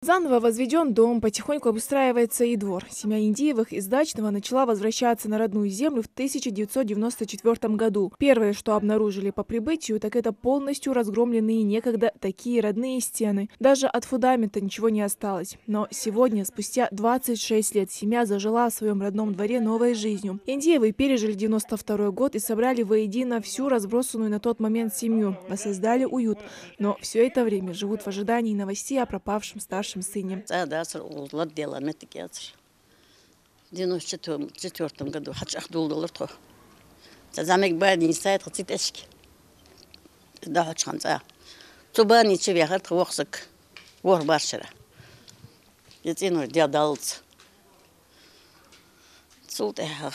Заново возведен дом, потихоньку обустраивается и двор. Семья Индиевых из дачного начала возвращаться на родную землю в 1994 году. Первое, что обнаружили по прибытию, так это полностью разгромленные некогда такие родные стены. Даже от фундамента ничего не осталось. Но сегодня, спустя 26 лет, семья зажила в своем родном дворе новой жизнью. Индиевы пережили 92 год и собрали воедино всю разбросанную на тот момент семью, воссоздали уют. Но все это время живут в ожидании новостей о пропавшем старшем сыне. В 1994 году замек бани сайт хатитешки. Да хачханца. Цубани чевяхат хвохсак. Вор баршера. Етинор диадалц. Цултех.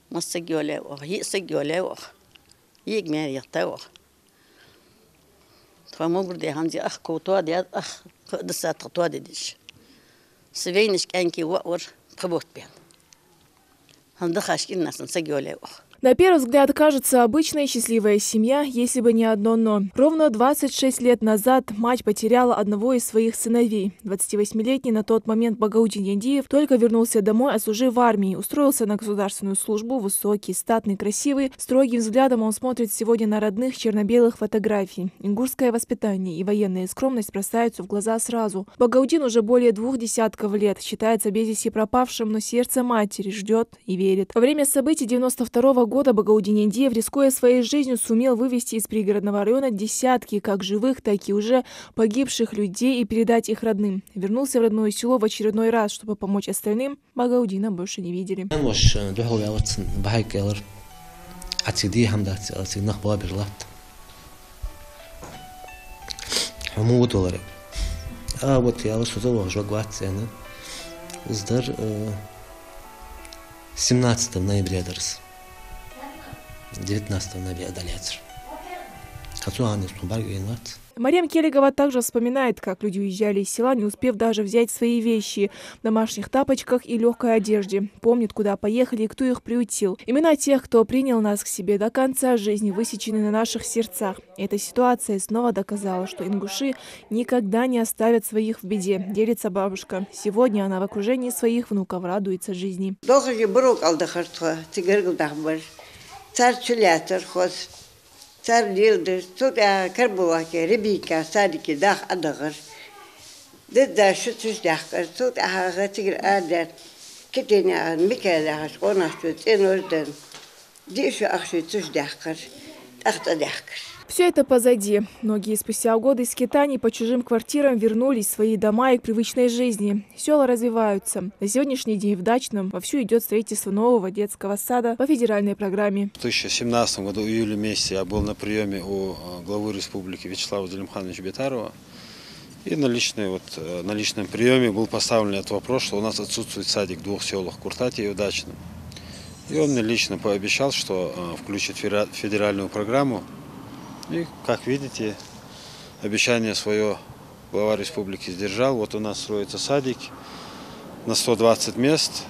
Массагиолео, хисагиолео. Игмер ятео. فممكن دي عندي أخ كوتوا دي أخ دسات كوتوا ديش سوينش كأنكي وقور خبوت بين هندخش كنا سنسجوا له. На первый взгляд, кажется, обычная счастливая семья, если бы не одно «но». Ровно 26 лет назад мать потеряла одного из своих сыновей. 28-летний на тот момент Багаудин Индиев только вернулся домой, отслужив в армии, устроился на государственную службу, высокий, статный, красивый. Строгим взглядом он смотрит сегодня на родных черно-белых фотографий. Ингушское воспитание и военная скромность бросаются в глаза сразу. Багаудин уже более 2 десятков лет считается без вести пропавшим, но сердце матери ждет и верит. Во время событий 92 года Багаудин Индиев, рискуя своей жизнью, сумел вывести из пригородного района десятки как живых, так и уже погибших людей и передать их родным. Вернулся в родное село в очередной раз, чтобы помочь остальным. Багаудина больше не видели. С 17 ноября 19 ноября далец. Мариам Келегова также вспоминает, как люди уезжали из села, не успев даже взять свои вещи в домашних тапочках и легкой одежде. Помнит, куда поехали и кто их приютил. Имена тех, кто принял нас к себе до конца жизни, высечены на наших сердцах. Эта ситуация снова доказала, что ингуши никогда не оставят своих в беде, делится бабушка. Сегодня она в окружении своих внуков радуется жизни. Цар дилдер, тут я карбуваке, ребика, садики, дах адагар. Да шутуш дахкар, тут я гатигр адер. Китеня микелахаш, онашут, энорден. Дишу ахшутуш дахкар, ахта дахкар. Все это позади. Многие спустя годы скитаний по чужим квартирам вернулись в свои дома и к привычной жизни. Села развиваются. На сегодняшний день в Дачном вовсю идет строительство нового детского сада по федеральной программе. В 2017 году, в июле месяце, я был на приеме у главы республики Вячеслава Зелимхановича Бетарова. И на личном приеме был поставлен этот вопрос, что у нас отсутствует садик в 2 селах, Куртате и в Дачном. И он мне лично пообещал, что включит федеральную программу. И, как видите, обещание свое глава республики сдержал. Вот у нас строится садик на 120 мест.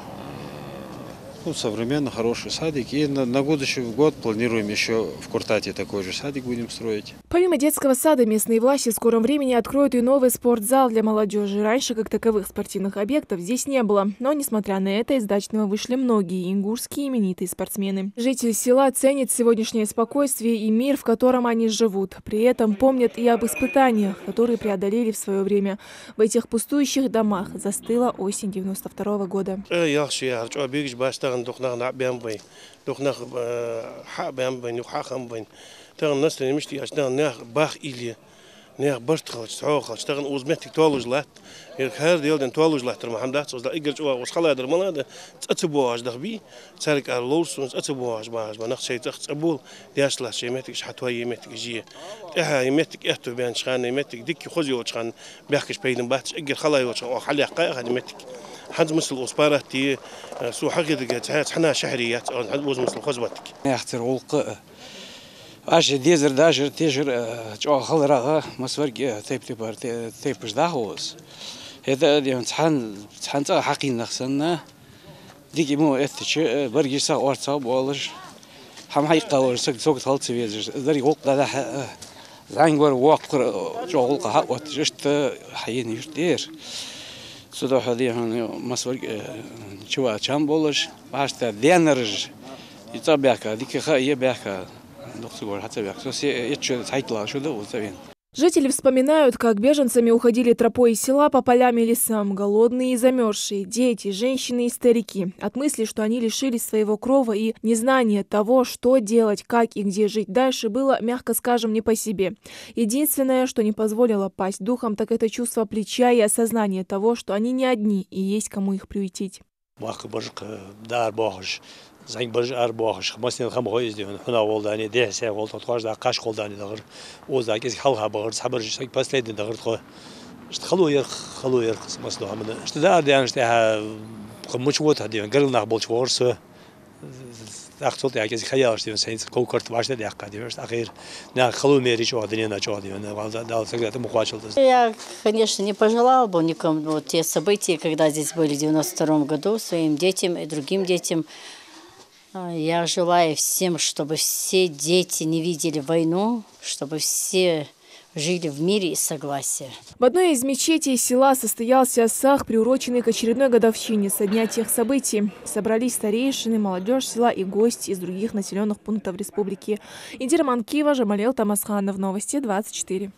Современный, хороший садик. И на будущий год планируем еще в Куртате такой же садик будем строить. Помимо детского сада, местные власти в скором времени откроют и новый спортзал для молодежи. Раньше, как таковых спортивных объектов, здесь не было. Но, несмотря на это, из Дачного вышли многие ингушские именитые спортсмены. Жители села ценят сегодняшнее спокойствие и мир, в котором они живут. При этом помнят и об испытаниях, которые преодолели в свое время. В этих пустующих домах застыла осень 92 года. دخناغ نعبيان بين دخناغ حق بيان بين وحاخم بين تغن نسل مشتي أشتغل ناخ باخ إلي ناخ برتخل شعوخ أشتغل وزمتك تولج لات هذا يلدن تولج لات ترى محمد صوص ده إجر جوا وصخلا در ملا ده تأتبواج ده بي تارك على لورسون تأتبواج باج ما نخ شيء تأبول دياش لا شيء متك شحتوي متك جيه إها متك إحتو بين شخان متك ديك خذي وشخان بيحكش بيدن باتش إجر خلا يوشخان وحلي حقائق هذه متك حد مثل الأسبارة تي سو حقيقة حنا شهريات أو حد مثل خزوتك. يختار ولق أش ديزر داجر تيجر جو خلرها مسورج تيب جداهوس هذا اليوم تحن حقين نخسنا ديك مو إثش برجي سا ورثة بولش هم حقيقة ورثة سوق ثالث بيزر ذري ولق ده Зангор вакыр жоғыл қаға отжышты хайын юштер. Суда хадихан масвар чува чам болыш, башта денерж. Ита бяка, дикха е бяка. Доктор хатса бяка. Сосе ече сайтла шуда узавен. Жители вспоминают, как беженцами уходили тропой из села по полям и лесам, голодные и замерзшие, дети, женщины и старики. От мысли, что они лишились своего крова и незнания того, что делать, как и где жить дальше, было, мягко скажем, не по себе. Единственное, что не позволило пасть духом, так это чувство плеча и осознание того, что они не одни и есть кому их приютить. زنگ برج باهش خمسین خم هایز دیون هنا ولدانی ده سه ولد تواج ده قش ولدانی دغر اوزا کسی خلق بغرد صبر جسک پس لید دغر خو اشت خلویر قسم اصله هم اشت دار دیان اشت ها خموش وقت هدیون قرن نقبل شورس اختصاص کسی خیال اشت دیون سینس کوکرت باشه دیگه دیون اشت آخر نه خلو میری چه عادی نه چه عادی نه والد دال سگرت مخواچل دست. Я, конечно, не пожелал бы никому вот те события, когда здесь были в 92 году, своим детям и другим детям. Я желаю всем, чтобы все дети не видели войну, чтобы все жили в мире и согласии. В одной из мечетей села состоялся сах, приуроченный к очередной годовщине со дня тех событий. Собрались старейшины, молодежь села и гости из других населенных пунктов республики. Индира Манкиева, Жамалел Тамасханов. Новости 24.